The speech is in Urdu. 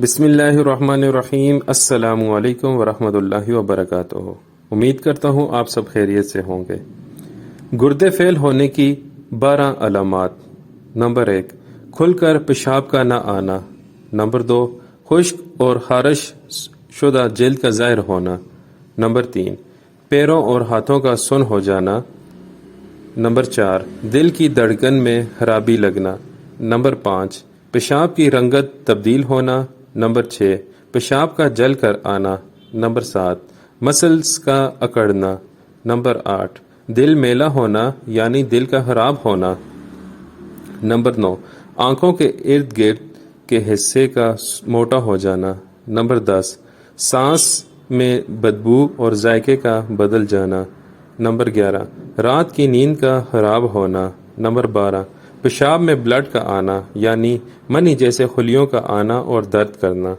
بسم اللہ الرحمن الرحیم۔ السلام علیکم ورحمۃ اللہ وبرکاتہ۔ امید کرتا ہوں آپ سب خیریت سے ہوں گے۔ گردے فیل ہونے کی 12 علامات۔ نمبر 1، کھل کر پیشاب کا نہ آنا۔ نمبر 2، خشک اور خارش شدہ جلد کا ظاہر ہونا۔ نمبر 3، پیروں اور ہاتھوں کا سن ہو جانا۔ نمبر 4، دل کی دھڑکن میں خرابی لگنا۔ نمبر 5، پیشاب کی رنگت تبدیل ہونا۔ نمبر 6، پیشاب کا جل کر آنا۔ نمبر 7، مسلز کا اکڑنا۔ نمبر 8، دل میلا ہونا یعنی دل کا خراب ہونا۔ نمبر 9، آنکھوں کے ارد گرد کے حصے کا موٹا ہو جانا۔ نمبر 10، سانس میں بدبو اور ذائقے کا بدل جانا۔ نمبر 11، رات کی نیند کا خراب ہونا۔ نمبر 12، پیشاب میں بلڈ کا آنا یعنی منی جیسے خلیوں کا آنا اور درد کرنا۔